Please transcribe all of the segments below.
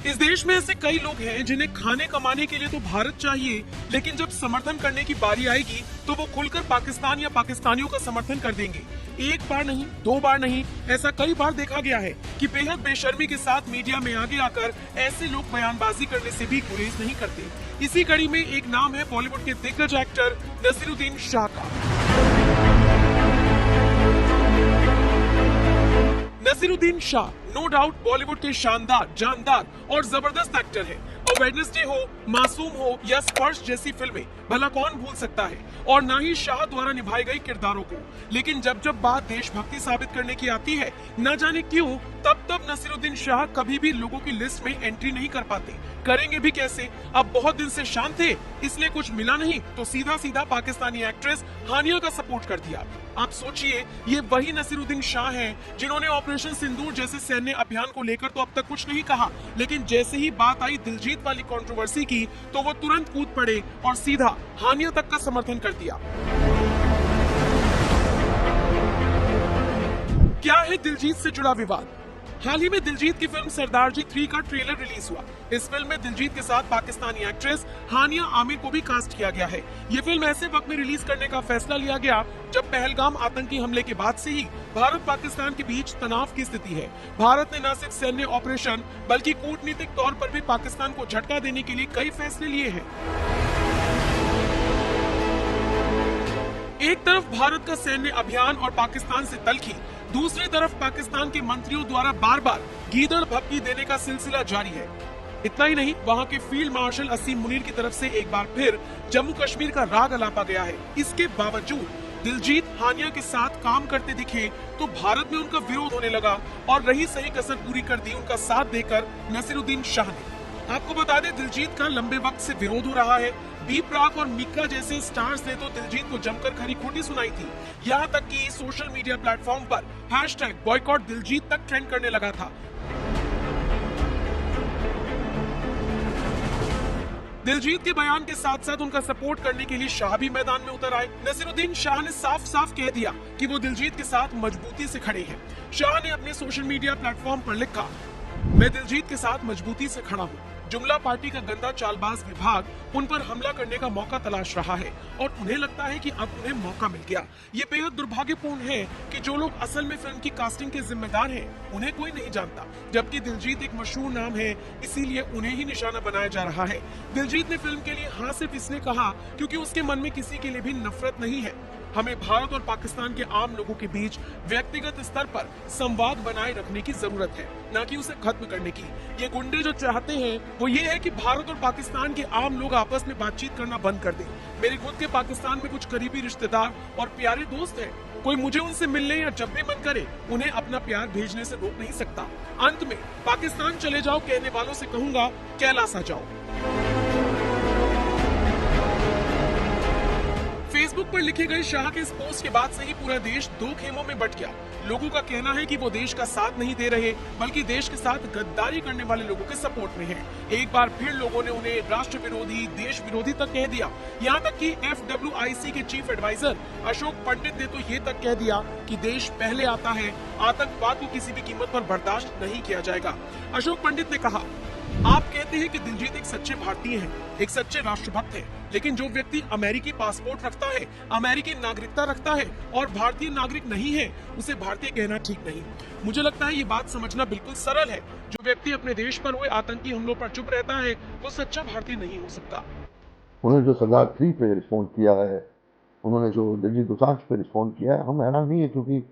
इस देश में ऐसे कई लोग हैं जिन्हें खाने कमाने के लिए तो भारत चाहिए, लेकिन जब समर्थन करने की बारी आएगी तो वो खुलकर पाकिस्तान या पाकिस्तानियों का समर्थन कर देंगे। एक बार नहीं, दो बार नहीं, ऐसा कई बार देखा गया है कि बेहद बेशर्मी के साथ मीडिया में आगे आकर ऐसे लोग बयानबाजी करने से भी गुरेज नहीं करते। इसी कड़ी में एक नाम है बॉलीवुड के दिग्गज एक्टर नसीरुद्दीन शाह का। नसीरुद्दीन शाह नो डाउट बॉलीवुड के शानदार, जानदार और जबरदस्त एक्टर हैं। और वेडनेसडे हो, मासूम हो या स्पर्श जैसी फिल्में भला कौन भूल सकता है, और ना ही शाह द्वारा निभाए गए किरदारों को। लेकिन जब जब बात देशभक्ति साबित करने की आती है, न जाने क्यों तब नसीरुद्दीन शाह कभी भी लोगों की लिस्ट में एंट्री नहीं कर पाते। करेंगे भी कैसे? अब बहुत दिन से शांत थे, इसलिए कुछ मिला नहीं तो सीधा सीधा पाकिस्तानी एक्ट्रेस हानिया का सपोर्ट कर दिया। आप सोचिए, ये वही नसीरुद्दीन शाह हैं जिन्होंने ऑपरेशन सिंदूर जैसे सैन्य अभियान को लेकर तो अब तक कुछ नहीं कहा, लेकिन जैसे ही बात आई दिलजीत वाली कंट्रोवर्सी की तो वो तुरंत कूद पड़े और सीधा हानिया तक का समर्थन कर दिया। क्या है दिलजीत से जुड़ा विवाद? हाल ही में दिलजीत की फिल्म सरदार जी 3 का ट्रेलर रिलीज हुआ। इस फिल्म में दिलजीत के साथ पाकिस्तानी एक्ट्रेस हानिया आमिर को भी कास्ट किया गया है। ये फिल्म ऐसे वक्त में रिलीज करने का फैसला लिया गया जब पहलगाम आतंकी हमले के बाद से ही भारत पाकिस्तान के बीच तनाव की स्थिति है। भारत ने न सिर्फ सैन्य ऑपरेशन बल्कि कूटनीतिक तौर पर भी पाकिस्तान को झटका देने के लिए कई फैसले लिए हैं। एक तरफ भारत का सैन्य अभियान और पाकिस्तान से तलखी, दूसरी तरफ पाकिस्तान के मंत्रियों द्वारा बार बार गीदड़ भपकी देने का सिलसिला जारी है। इतना ही नहीं, वहां के फील्ड मार्शल असीम मुनीर की तरफ से एक बार फिर जम्मू कश्मीर का राग अलापा गया है। इसके बावजूद दिलजीत हानिया के साथ काम करते दिखे तो भारत में उनका विरोध होने लगा और रही सही कसर पूरी कर दी उनका साथ देकर नसीरुद्दीन शाह ने। आपको बता दें, दिलजीत का लंबे वक्त से विरोध हो रहा है। बी प्राक और मिक्का जैसे स्टार्स ने तो दिलजीत को जमकर खरी खोटी सुनाई थी। यहाँ तक कि सोशल मीडिया प्लेटफॉर्म पर हैशटैग बॉयकॉट दिलजीत तक ट्रेंड करने लगा था। दिलजीत के बयान के साथ साथ उनका सपोर्ट करने के लिए शाह भी मैदान में उतर आए। नसीरुद्दीन शाह ने साफ साफ कह दिया कि वो दिलजीत के साथ मजबूती से खड़े हैं। शाह ने अपने सोशल मीडिया प्लेटफॉर्म पर लिखा, मैं दिलजीत के साथ मजबूती से खड़ा हूँ। जुमला पार्टी का गंदा चालबाज विभाग उन पर हमला करने का मौका तलाश रहा है और उन्हें लगता है कि अब उन्हें मौका मिल गया। ये बेहद दुर्भाग्यपूर्ण है कि जो लोग असल में फिल्म की कास्टिंग के जिम्मेदार हैं, उन्हें कोई नहीं जानता, जबकि दिलजीत एक मशहूर नाम है, इसीलिए उन्हें ही निशाना बनाया जा रहा है। दिलजीत ने फिल्म के लिए हाँ सिर्फ इसने कहा क्योंकि उसके मन में किसी के लिए भी नफरत नहीं है। हमें भारत और पाकिस्तान के आम लोगों के बीच व्यक्तिगत स्तर पर संवाद बनाए रखने की जरूरत है, न कि उसे खत्म करने की। ये गुंडे जो चाहते हैं वो ये है कि भारत और पाकिस्तान के आम लोग आपस में बातचीत करना बंद कर दें। मेरे खुद के पाकिस्तान में कुछ करीबी रिश्तेदार और प्यारे दोस्त हैं। कोई मुझे उनसे मिलने या जब भी मन करे उन्हें अपना प्यार भेजने से रोक नहीं सकता। अंत में पाकिस्तान चले जाओ कहने वालों से कहूंगा, कैलाश आ जाओ। फेसबुक पर लिखे गए शाह के इस पोस्ट के बाद से ही पूरा देश दो खेमों में बट गया। लोगों का कहना है कि वो देश का साथ नहीं दे रहे, बल्कि देश के साथ गद्दारी करने वाले लोगों के सपोर्ट में हैं। एक बार फिर लोगों ने उन्हें राष्ट्र विरोधी, देश विरोधी तक कह दिया। यहाँ तक कि FWIC के चीफ एडवाइजर अशोक पंडित ने तो ये तक कह दिया कि देश पहले आता है, आतंकवाद को किसी भी कीमत पर बर्दाश्त नहीं किया जाएगा। अशोक पंडित ने कहा, आप कहते हैं कि दिलजीत एक सच्चे भारतीय हैं, एक सच्चे राष्ट्रभक्त हैं, लेकिन जो व्यक्ति अमेरिकी पासपोर्ट रखता है, अमेरिकी नागरिकता रखता है और भारतीय नागरिक नहीं है, उसे भारतीय कहना ठीक नहीं। मुझे लगता है ये बात समझना बिल्कुल सरल है। जो व्यक्ति अपने देश पर हुए आतंकी हमलों पर चुप रहता है, वो सच्चा भारतीय नहीं हो सकता। उन्होंने जो सरदार 3 पे रिस्पॉन्ड किया है, उन्होंने जो दिलजीत दोसांझ पे रिस्पॉन्ड किया है, हम हैरान नहीं है, क्योंकि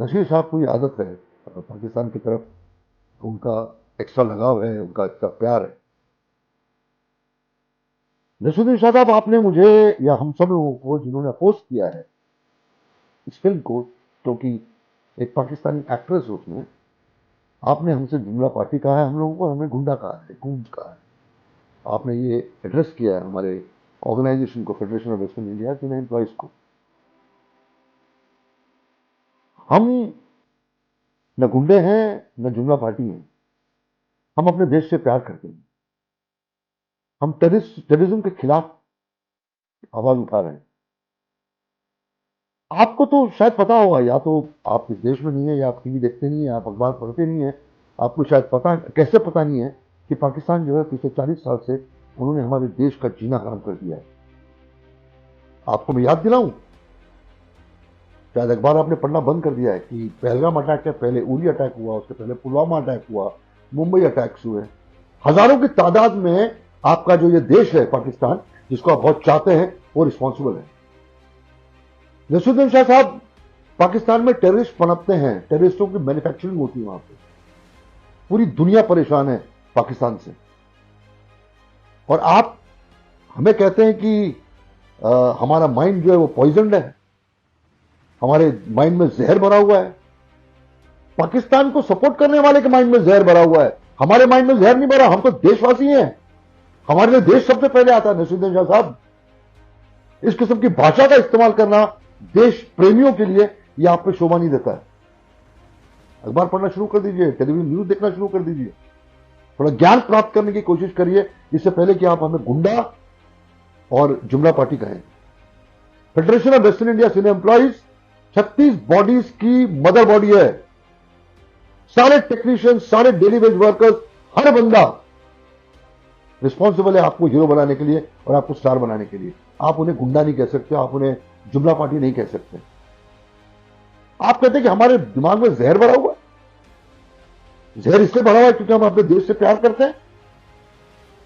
नशीर साहब को ये आदत है, पाकिस्तान की तरफ उनका एक्स्ट्रा लगाव है, उनका एक्स्ट्रा प्यार है। नसीरुद्दीन शाह साहब, आपने मुझे या हम सब लोगों को, जिन्होंने अपोज किया है इस फिल्म को, क्योंकि एक पाकिस्तानी एक्ट्रेस हो उसमें, आपने हमसे जुमला पार्टी कहा है, हम लोगों को हमें गुंडा कहा है, गूंज कहा है। आपने ये एड्रेस किया है हमारे ऑर्गेनाइजेशन को, फेडरेशन ऑफ वेस्टर्न इंडिया के एम्प्लॉइज को। हम न गुंडे हैं न जुमला पार्टी हैं, हम अपने देश से प्यार करते हैं। हम टेररिज्म के खिलाफ आवाज उठा रहे हैं। आपको तो शायद पता होगा, या तो आप इस देश में नहीं है, या आप टीवी देखते नहीं है, आप अखबार पढ़ते नहीं है, आपको शायद पता, कैसे पता नहीं है कि पाकिस्तान जो है पिछले 40 साल से उन्होंने हमारे देश का जीना हराम कर दिया है। आपको मैं याद दिलाऊं, शायद अखबार आपने पढ़ना बंद कर दिया है कि पहलगाम अटैक के पहले उरी अटैक हुआ, उसके पहले पुलवामा अटैक हुआ, मुंबई अटैक्स हुए। हजारों की तादाद में आपका जो ये देश है पाकिस्तान, जिसको आप बहुत चाहते हैं, वो रिस्पॉन्सिबल है। नसीरुद्दीन शाह साहब पाकिस्तान में टेररिस्ट पनपते हैं, टेररिस्टों की मैन्युफैक्चरिंग होती है वहां पे। पूरी दुनिया परेशान है पाकिस्तान से। और आप हमें कहते हैं कि हमारा माइंड जो है वो पॉइजनड है, हमारे माइंड में जहर भरा हुआ है। पाकिस्तान को सपोर्ट करने वाले के माइंड में जहर भरा हुआ है, हमारे माइंड में जहर नहीं भरा। हम तो देशवासी हैं, हमारे लिए देश सबसे पहले आता है। नसीरुद्दीन शाह साहब, इस किस्म की भाषा का इस्तेमाल करना देश प्रेमियों के लिए यह आप पे शोभा नहीं देता है। अखबार पढ़ना शुरू कर दीजिए, टेलीविजन न्यूज देखना शुरू कर दीजिए, थोड़ा ज्ञान प्राप्त करने की कोशिश करिए, इससे पहले कि आप हमें गुंडा और जुमला पार्टी कहें। Federation of western India cine employees 36 bodies की मदर बॉडी है। सारे टेक्नीशियन, सारे डेली वेज वर्कर्स, हर बंदा रिस्पॉन्सिबल है आपको हीरो बनाने के लिए और आपको स्टार बनाने के लिए। आप उन्हें गुंडा नहीं कह सकते, आप उन्हें जुमला पार्टी नहीं कह सकते। आप कहते हैं कि हमारे दिमाग में जहर भरा हुआ है। जहर इसलिए भरा हुआ है क्योंकि हम अपने देश से प्यार करते हैं,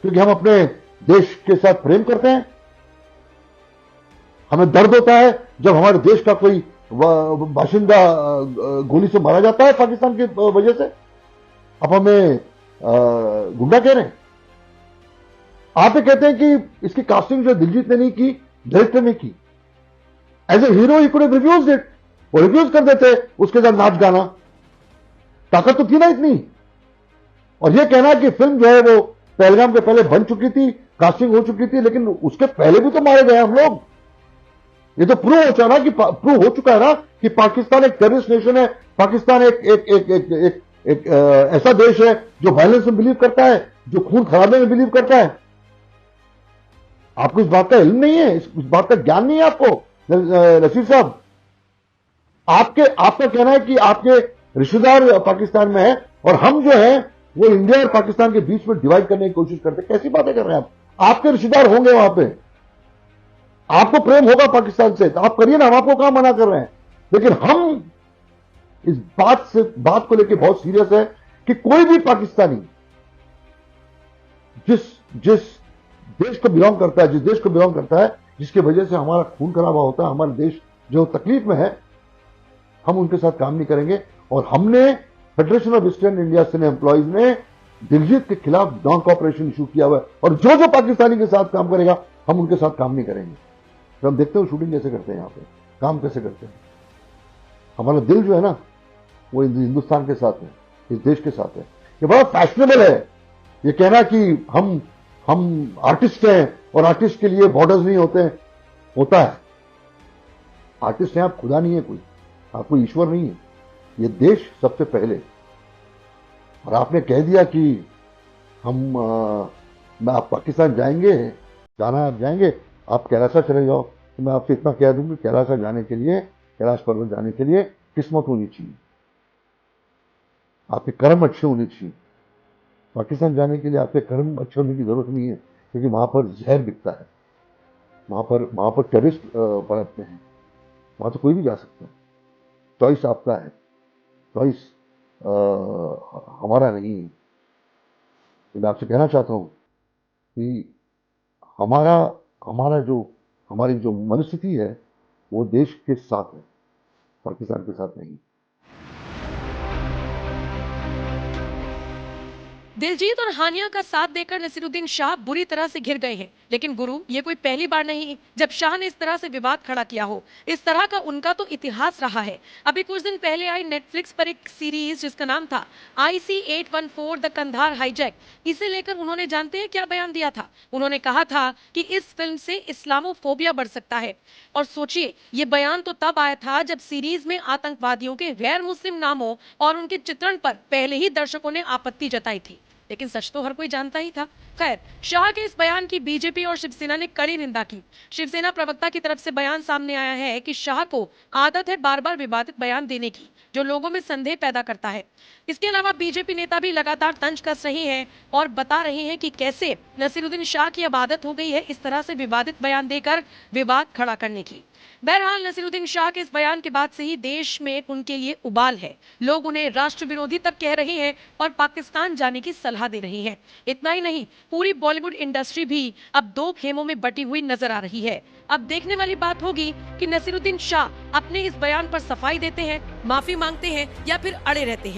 क्योंकि हम अपने देश के साथ प्रेम करते हैं। हमें दर्द होता है जब हमारे देश का कोई बाशिंदा गोली से मारा जाता है पाकिस्तान की वजह से। अब हमें गुंडा कह रहे हैं। आप ये कहते हैं कि इसकी कास्टिंग जो दिलजीत ने नहीं की, डायरेक्टर ने की। As a hero he could have refused it, वो रिफ्यूज कर देते उसके साथ नाच गाना। ताकत तो थी ना इतनी। और ये कहना कि फिल्म जो है वो पहलगाम के पहले बन चुकी थी, कास्टिंग हो चुकी थी, लेकिन उसके पहले भी तो मारे गए हम लोग। ये तो प्रूव हो चुका ना प्रूव हो चुका है ना कि पाकिस्तान एक टेररिस्ट नेशन है। पाकिस्तान एक ऐसा देश है जो वायलेंस में बिलीव करता है, जो खून खराबे में बिलीव करता है। आपको इस बात का इल्म नहीं है, इस बात का ज्ञान नहीं है आपको रशीद साहब। आपका कहना है कि आपके रिश्तेदार पाकिस्तान में है और हम जो है वो इंडिया और पाकिस्तान के बीच में डिवाइड करने की कोशिश करते हैं। कैसी बातें कर रहे हैं आप? आपके रिश्तेदार होंगे वहां पे, आपको प्रेम होगा पाकिस्तान से, तो आप करिए ना, हम आपको कहां मना कर रहे हैं। लेकिन हम इस बात को लेकर बहुत सीरियस है कि कोई भी पाकिस्तानी जिस देश को बिलोंग करता है, जिस देश को बिलोंग करता है, जिसकी वजह से हमारा खून खराबा होता है, हमारा देश जो तकलीफ में है, हम उनके साथ काम नहीं करेंगे। और हमने federation of eastern India cine employees ने दिलजीत के खिलाफ नॉन कॉपरेशन इशू किया हुआ है। और जो पाकिस्तानी के साथ काम करेगा, हम उनके साथ काम नहीं करेंगे। तो हम देखते हो शूटिंग कैसे करते हैं, यहाँ पे काम कैसे करते हैं। हमारा दिल जो है ना वो हिंदुस्तान के साथ है, इस देश के साथ है। ये बड़ा फैशनेबल है ये कहना कि हम आर्टिस्ट हैं और आर्टिस्ट के लिए बॉर्डर्स नहीं होते हैं। होता है, आर्टिस्ट हैं आप, खुदा नहीं है कोई, आप कोई ईश्वर नहीं है। ये देश सबसे पहले। और आपने कह दिया कि आप पाकिस्तान जाएंगे, जाना आप जाएंगे, आप कैलाशा चले जाओ। तो मैं आपसे इतना कह दूंगी, कैलाशा जाने के लिए, कैलाश पर्वत जाने के लिए किस्मत होनी चाहिए, आपके कर्म अच्छे होने चाहिए। पाकिस्तान जाने के लिए आपके कर्म अच्छे होने की जरूरत नहीं है, क्योंकि वहां पर जहर बिकता है, वहां पर टेररिस्ट पनपते हैं। वहां तो कोई भी जा सकता है, चॉइस आपका है, चॉइस हमारा नहीं है। तो मैं आपसे कहना चाहता हूं कि हमारी जो मनस्थिति है वो देश के साथ है, पाकिस्तान के साथ नहीं। दिलजीत और हानिया का साथ देकर नसीरुद्दीन शाह बुरी तरह से घिर गए हैं। लेकिन गुरु, ये कोई पहली बार नहीं जब शाह ने इस तरह से विवाद खड़ा किया हो। इस तरह का उनका तो इतिहास रहा है। अभी कुछ दिन पहले आई नेटफ्लिक्स पर एक सीरीज जिसका नाम था IC-814 द कंधार हाईजैक। इसे लेकर उन्होंने जानते हैं क्या बयान दिया था? उन्होंने कहा था कि इस फिल्म से इस्लामोफोबिया बढ़ सकता है। और सोचिए, ये बयान तो तब आया था जब सीरीज में आतंकवादियों के गैर मुस्लिम नामों और उनके चित्रण पर पहले ही दर्शकों ने आपत्ति जताई थी। लेकिन सच तो हर कोई जानता ही था। खैर, शाह के इस बयान की बीजेपी और शिवसेना ने कड़ी निंदा की। शिवसेना प्रवक्ता की तरफ से बयान सामने आया है कि शाह को आदत है बार बार विवादित बयान देने की, जो लोगों में संदेह पैदा करता है। इसके अलावा बीजेपी नेता भी लगातार तंज कस रहे हैं और बता रहे हैं कि कैसे नसीरुद्दीन शाह की अब आदत हो गई है इस तरह से विवादित बयान देकर विवाद खड़ा करने की। बहरहाल, नसीरुद्दीन शाह के इस बयान के बाद से ही देश में उनके लिए उबाल है। लोग उन्हें राष्ट्र विरोधी तक कह रहे हैं और पाकिस्तान जाने की सलाह दे रहे हैं। इतना ही नहीं, पूरी बॉलीवुड इंडस्ट्री भी अब दो खेमों में बटी हुई नजर आ रही है। अब देखने वाली बात होगी कि नसीरुद्दीन शाह अपने इस बयान पर सफाई देते हैं, माफी मांगते हैं या फिर अड़े रहते हैं।